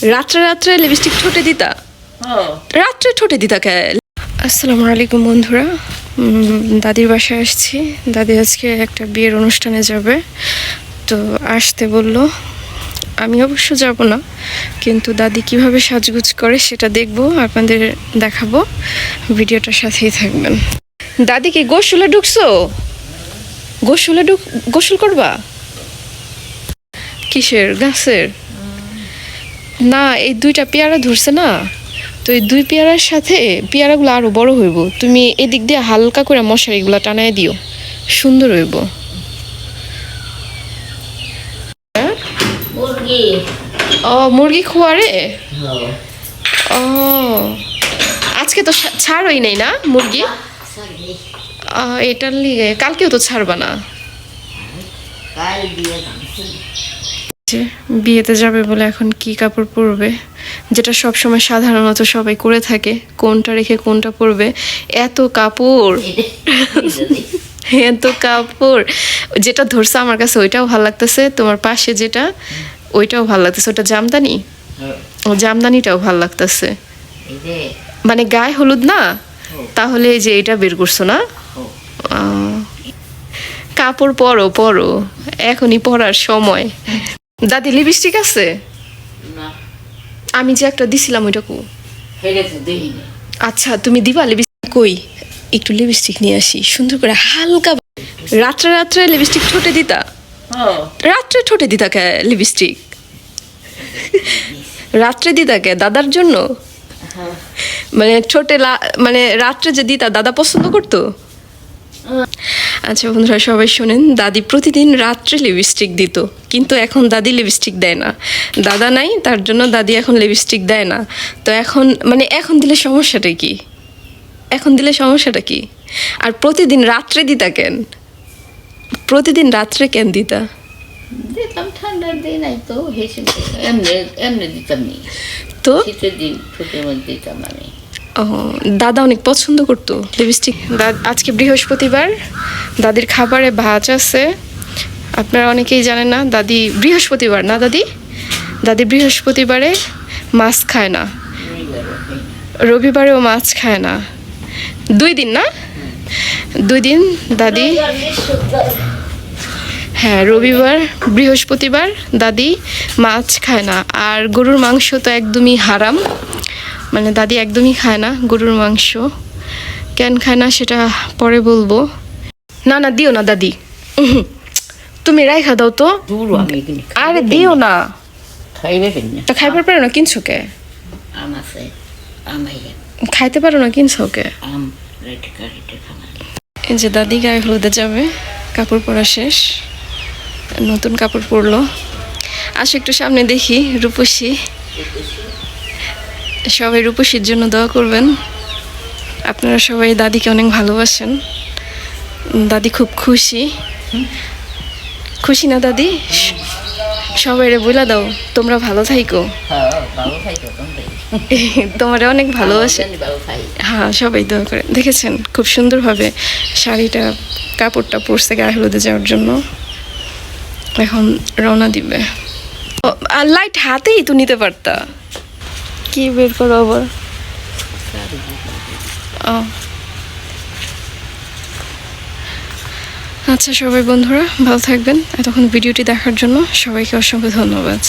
রাত্রে রাত্রে লিপস্টিক ঠোঁটে দিতা? রাত্রে ঠোঁটে দিতা কে? আসসালামু আলাইকুম বন্ধুরা, দাদির বাসায় আসছি। দাদি আজকে একটা বিয়ের অনুষ্ঠানে যাবে, তো আসতে বলল। আমি অবশ্য যাব না, কিন্তু দাদি কিভাবে সাজগুজ করে সেটা দেখবো, আপনাদের দেখাবো। ভিডিওটার সাথেই থাকবেন। দাদি কি গোসলে ঢুকছো? গোসল করবা? কিসের গাছের? না, এই দুইটা পেয়ারা ধরছে না, তো এই দুই পেয়ারার সাথে পেয়ারাগুলো আরো বড় হইব। তুমি এদিক দিয়ে হালকা করে মশারিগুলো টানায় দিও, সুন্দর হইব। ও মুরগি খোয়ারে? ও আজকে তো ছাড়ই নাই না মুরগি? এটার লিগে কালকেও তো ছাড়বা না? বিয়েতে যাবে বলে এখন কি কাপড় পরবে, যেটা সব সময় সাধারণত সবাই করে থাকে, কোনটা রেখে কোনটা পরবে। এত কাপড় এত কাপড়, যেটা ধরছে আমার কাছে ওইটাও ভালো লাগতেছে, তোমার পাশে যেটা ওইটাও ভালো লাগতেছে। ওটা জামদানি, জামদানিটাও ভালো লাগতেছে। মানে গায়ে হলুদ না, তাহলে এই যে এটা বের করছো না? কাপড় পরো পরো, এখনই পরার সময়। দাদি লিপস্টিক আছে? আমি যে একটা দিছিলাম ওইটা কো? আচ্ছা তুমি দিবা লিপস্টিক? কই একটু লিপস্টিক নিয়ে আসি সুন্দর করে হালকা। রাত্রে রাত্রে লিপস্টিক ঠোঁটে দিতা? রাত্রে ঠোঁটে দিতা কে লিপস্টিক? রাত্রে দিতা কে? দাদার জন্য? মানে ঠোঁটে মানে রাত্রে যে দিতা দাদা পছন্দ করতো? আচ্ছা বন্ধুরা সবাই শোনেন, দাদি প্রতিদিন রাত্রে লিপস্টিক দিত, কিন্তু এখন দাদি লিপস্টিক দেয় না। দাদা নাই, তার জন্য দাদি এখন লিপস্টিক দেয় না। তো এখন মানে এখন দিলে সমস্যাটা কি? এখন দিলে সমস্যাটা কি? আর প্রতিদিন রাত্রে দিতা কেন? প্রতিদিন রাত্রে কেন দিতা? দিতাম ঠান্ডার দিন তো এমনি এমনি দিতাম নি, তো শীতের দিন ঠোঁটের মধ্যে দিতাম আমি। ও দাদা অনেক পছন্দ করতো লিপস্টিক। আজকে বৃহস্পতিবার, দাদির খাবারে ভাত আছে। আপনারা অনেকেই জানেন না, দাদি বৃহস্পতিবার না, দাদি বৃহস্পতিবারে মাছ খায় না, রবিবারেও মাছ খায় না। 2 দিন না, 2 দিন দাদি। হ্যাঁ, রবিবার বৃহস্পতিবার দাদি মাছ খায় না। আর গরুর মাংস তো একদমই হারাম, মানে দাদি একদমই খায় না গরুর মাংস। কেন খায় না সেটা পরে বলবো। না না দিও না দাদি, তুমি রাইখা দাও তো। আরে দিও না, তা খাইবার পারো না, কিনছো কে? খাইতে পারো না, কিনছো কে? এই যে দাদি গায়ে হলুদে যাবে, কাপড় পরা শেষ, নতুন কাপড় পরলো। আসো একটু সামনে দেখি রূপসী। সবাই রূপসীর জন্য দোয়া করবেন। আপনারা সবাই দাদিকে অনেক ভালোবাসেন। দাদি খুব খুশি, খুশি না দাদি? সবাইরে বইলা দাও তোমরা ভালো থাইকো। তোমার অনেক ভালোবাসে। হ্যাঁ সবাই দোয়া করে। দেখেছেন খুব সুন্দরভাবে শাড়িটা কাপড়টা পরছে গায়ে হলুদে যাওয়ার জন্য। এখন রওনা দিবে। আর লাইট হাতেই তো নিতে পারতা, কি বের করো আবার? আচ্ছা সবাই বন্ধুরা ভালো থাকবেন। এতক্ষণ ভিডিওটি দেখার জন্য সবাইকে অসংখ্য ধন্যবাদ।